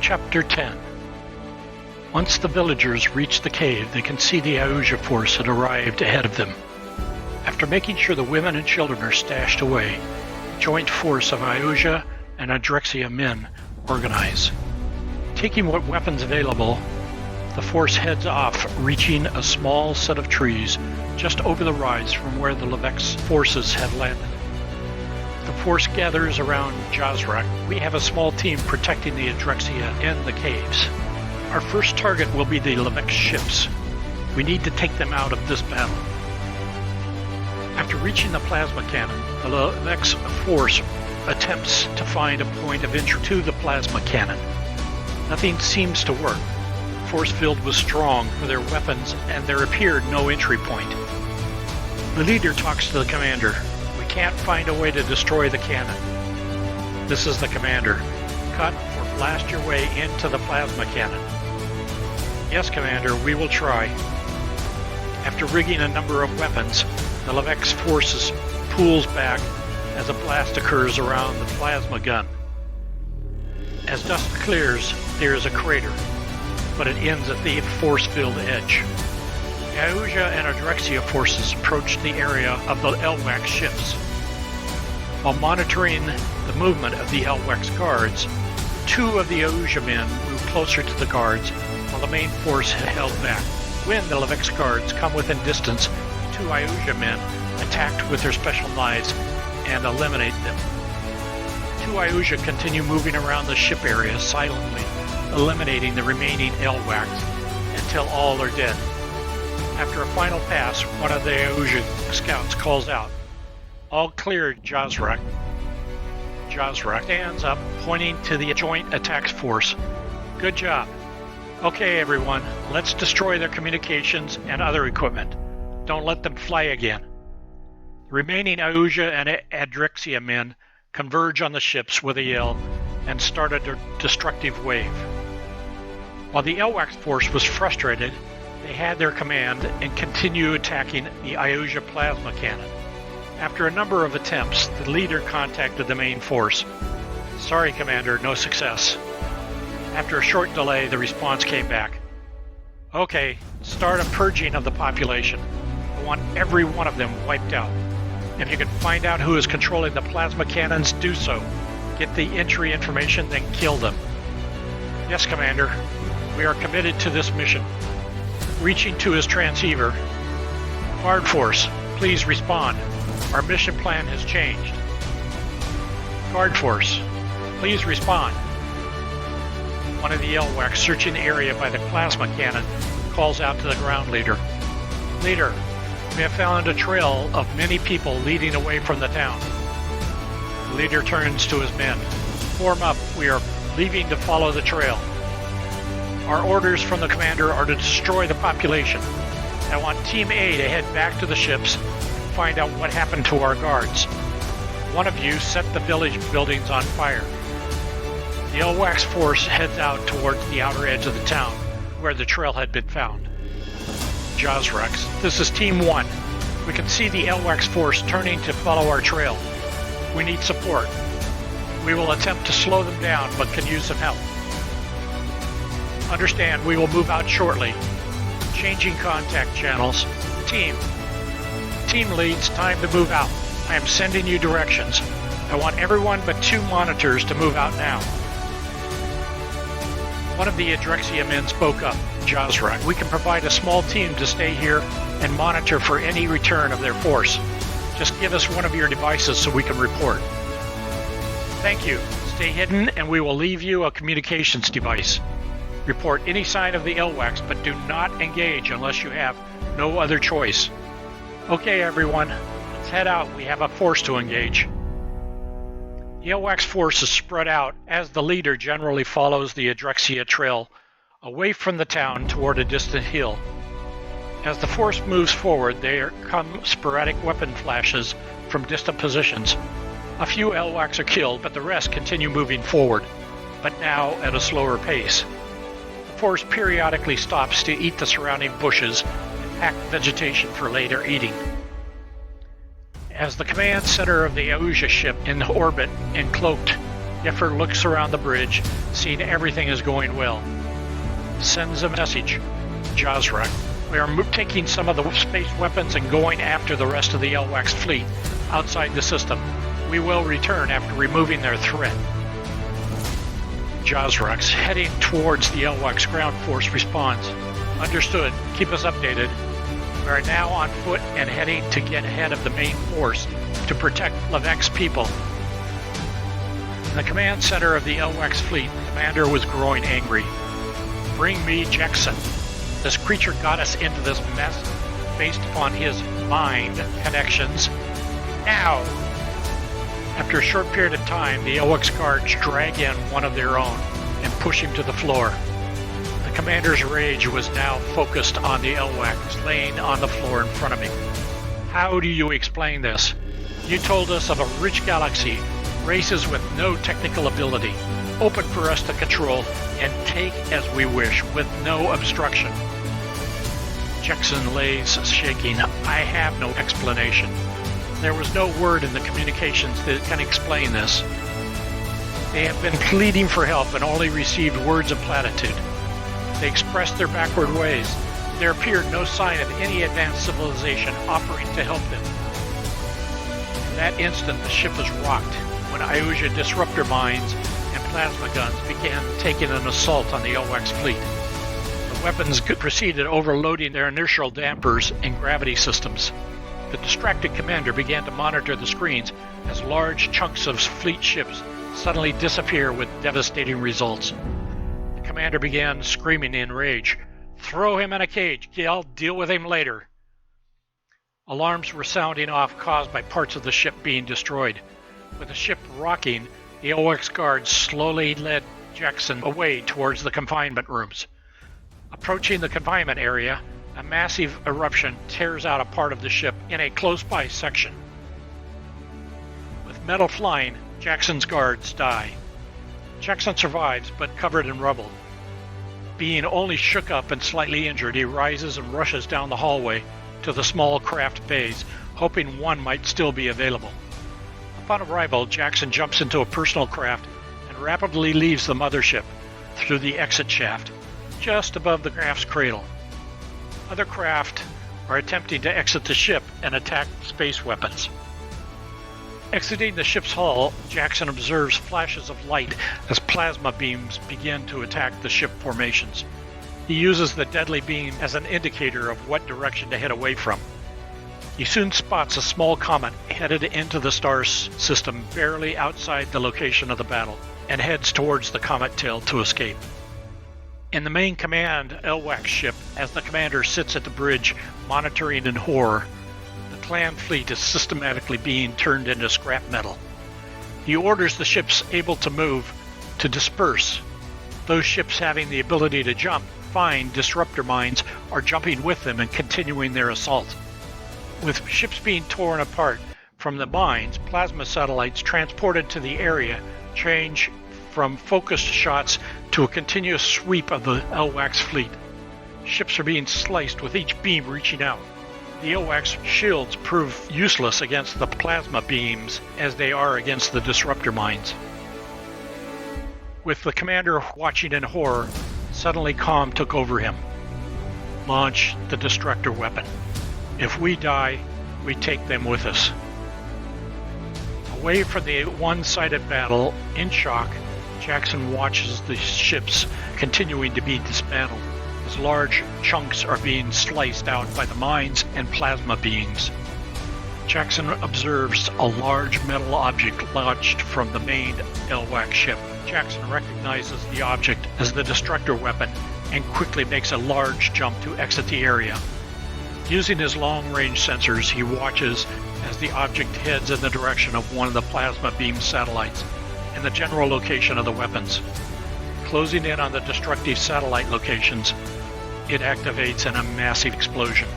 Chapter 10. Once the villagers reach the cave, they can see the Iuja force had arrived ahead of them. After making sure the women and children are stashed away, the joint force of Iuja and Andrexia men organize. Taking what weapons available, the force heads off, reaching a small set of trees just over the rise from where the Lwax forces had landed. The force gathers around Jxxn. We have a small team protecting the Andrexia and the caves. Our first target will be the Lwax ships. We need to take them out of this battle. After reaching the plasma cannon, the Lwax force attempts to find a point of entry to the plasma cannon. Nothing seems to work. The force field was strong for their weapons, and there appeared no entry point. The leader talks to the commander. We can't find a way to destroy the cannon. This is the commander. Cut or blast your way into the plasma cannon. Yes, Commander, we will try. After rigging a number of weapons, the Lwax forces pulls back as a blast occurs around the plasma gun. As dust clears, there is a crater, but it ends at the force field edge. The Iuja and Andrexia forces approach the area of the Lwax ships. While monitoring the movement of the Lwax guards, two of the Iuja men move closer to the guards while the main force held back. When the Lwax guards come within distance, two Iuja men attacked with their special knives and eliminate them. Two Iuja continue moving around the ship area silently, eliminating the remaining Lwax until all are dead. After a final pass, one of the Iuja scouts calls out, "All clear, Jxxn." Jxxn stands up, pointing to the joint attacks force. Good job. Okay, everyone, let's destroy their communications and other equipment. Don't let them fly again. The remaining Iuja and Andrexia men converge on the ships with a yell and start a destructive wave. While the Lwax force was frustrated, they had their command and continue attacking the Iuja plasma cannon. After a number of attempts, the leader contacted the main force. Sorry, Commander, no success. After a short delay, the response came back. Okay, start a purging of the population. I want every one of them wiped out. If you can find out who is controlling the plasma cannons, do so. Get the entry information, then kill them. Yes, Commander. We are committed to this mission. Reaching to his transceiver. Guard Force, please respond. Our mission plan has changed. Guard Force, please respond. One of the Lwax searching the area by the plasma cannon calls out to the ground leader. Leader, we have found a trail of many people leading away from the town. The leader turns to his men. Form up, we are leaving to follow the trail. Our orders from the commander are to destroy the population. I want Team A to head back to the ships and find out what happened to our guards. One of you set the village buildings on fire. The Lwax force heads out towards the outer edge of the town, where the trail had been found. Jxxn, this is Team 1. We can see the Lwax force turning to follow our trail. We need support. We will attempt to slow them down, but can use some help. Understand, we will move out shortly. Changing contact channels. Team leads, time to move out. I am sending you directions. I want everyone but two monitors to move out now. One of the Andrexia men spoke up. Jxxn, we can provide a small team to stay here and monitor for any return of their force. Just give us one of your devices so we can report. Thank you. Stay hidden and we will leave you a communications device. Report any sign of the Lwax, but do not engage unless you have no other choice. Okay, everyone, let's head out. We have a force to engage. The Lwax force is spread out as the leader generally follows the Andrexia trail away from the town toward a distant hill. As the force moves forward, there come sporadic weapon flashes from distant positions. A few Lwax are killed, but the rest continue moving forward, but now at a slower pace. The force periodically stops to eat the surrounding bushes and pack vegetation for later eating. As the command center of the Iuja ship in orbit and cloaked, Yeffer looks around the bridge, seeing everything is going well. Sends a message. Jxxn, we are taking some of the space weapons and going after the rest of the Lwax fleet outside the system. We will return after removing their threat. Jxxn, heading towards the Lwax ground force, responds. Understood. Keep us updated. We are now on foot and heading to get ahead of the main force to protect Lwax people. In the command center of the Lwax fleet, the commander was growing angry. Bring me Jxxn. This creature got us into this mess based upon his mind connections. Now! After a short period of time, the Lwax guards drag in one of their own and push him to the floor. The commander's rage was now focused on the Lwax laying on the floor in front of me. How do you explain this? You told us of a rich galaxy, races with no technical ability, open for us to control and take as we wish with no obstruction. Jxxn lays shaking. I have no explanation. There was no word in the communications that can explain this. They have been pleading for help and only received words of platitude. They expressed their backward ways. There appeared no sign of any advanced civilization offering to help them. In that instant, the ship was rocked when Iuja disruptor mines and plasma guns began taking an assault on the Lwax fleet. The weapons proceeded overloading their inertial dampers and gravity systems. The distracted commander began to monitor the screens as large chunks of fleet ships suddenly disappear with devastating results. The commander began screaming in rage. Throw him in a cage. I'll deal with him later. Alarms were sounding off, caused by parts of the ship being destroyed. With the ship rocking, the Lwax guards slowly led Jxxn away towards the confinement rooms. Approaching the confinement area, a massive eruption tears out a part of the ship in a close-by section. With metal flying, Jxxn's guards die. Jxxn survives, but covered in rubble. Being only shook up and slightly injured, he rises and rushes down the hallway to the small craft bays, hoping one might still be available. Upon arrival, Jxxn jumps into a personal craft and rapidly leaves the mothership through the exit shaft, just above the craft's cradle. Other craft are attempting to exit the ship and attack space weapons. Exiting the ship's hull, Jxxn observes flashes of light as plasma beams begin to attack the ship formations. He uses the deadly beam as an indicator of what direction to head away from. He soon spots a small comet headed into the star system barely outside the location of the battle and heads towards the comet tail to escape. In the main command Lwax ship, as the commander sits at the bridge monitoring in horror, the clan fleet is systematically being turned into scrap metal. He orders the ships able to move to disperse. Those ships having the ability to jump, find disruptor mines, are jumping with them and continuing their assault. With ships being torn apart from the mines, plasma satellites transported to the area change from focused shots to a continuous sweep of the Lwax fleet. Ships are being sliced with each beam reaching out. The Lwax shields prove useless against the plasma beams as they are against the disruptor mines. With the commander watching in horror, suddenly calm took over him. Launch the destructor weapon. If we die, we take them with us. Away from the one-sided battle, in shock, Jxxn watches the ships continuing to be dismantled as large chunks are being sliced out by the mines and plasma beams. Jxxn observes a large metal object launched from the main Lwax ship. Jxxn recognizes the object as the destructor weapon and quickly makes a large jump to exit the area. Using his long-range sensors, he watches as the object heads in the direction of one of the plasma beam satellites and the general location of the weapons. Closing in on the destructive satellite locations, it activates in a massive explosion.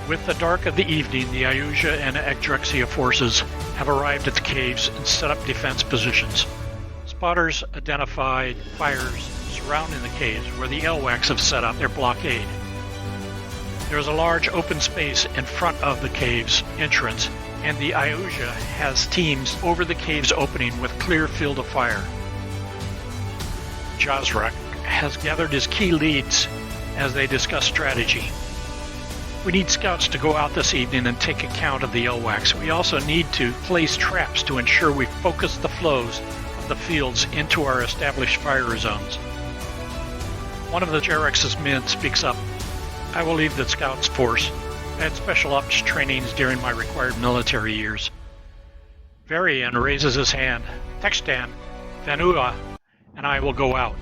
With the dark of the evening, the Iuja and Andrexia forces have arrived at the caves and set up defense positions. Spotters identified fires surrounding the caves where the Lwax have set up their blockade. There is a large open space in front of the cave's entrance, and the Iuja has teams over the cave's opening with clear field of fire. Jxxn has gathered his key leads as they discuss strategy. We need scouts to go out this evening and take account of the Lwax. We also need to place traps to ensure we focus the flows of the fields into our established fire zones. One of the Jxxn's men speaks up. I will leave the scouts force. I had special ops trainings during my required military years. Varian raises his hand. Jxxn, Vanua, and I will go out.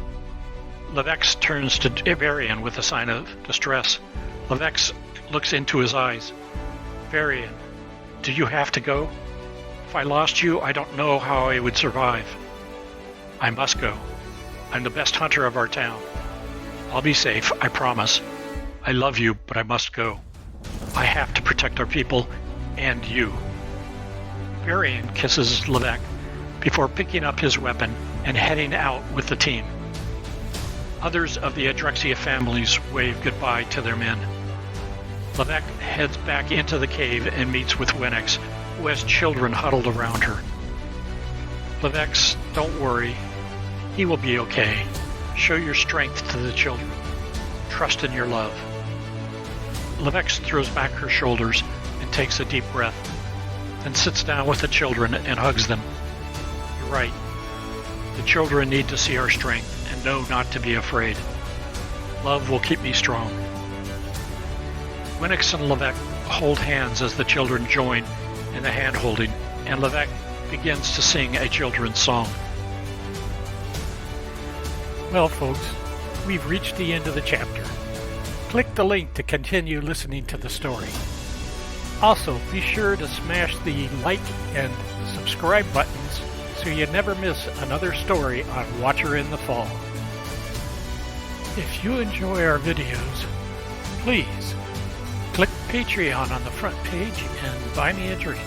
Lwax turns to Varian with a sign of distress. Lwax looks into his eyes. Varian, do you have to go? If I lost you, I don't know how I would survive. I must go. I'm the best hunter of our town. I'll be safe, I promise. I love you, but I must go. I have to protect our people and you. Varian kisses Lwax before picking up his weapon and heading out with the team. Others of the Andrexia families wave goodbye to their men. Lwax heads back into the cave and meets with Jxxn, who has children huddled around her. Lwax, don't worry. He will be okay. Show your strength to the children. Trust in your love. Lwax throws back her shoulders and takes a deep breath, then sits down with the children and hugs them. You're right. The children need to see our strength and know not to be afraid. Love will keep me strong. Jxxn and Lwax hold hands as the children join in the hand-holding, and Lwax begins to sing a children's song. Well, folks, we've reached the end of the chapter. Click the link to continue listening to the story. Also, be sure to smash the like and subscribe buttons so you never miss another story on Watcher in the Fall. If you enjoy our videos, please click Patreon on the front page and buy me a drink.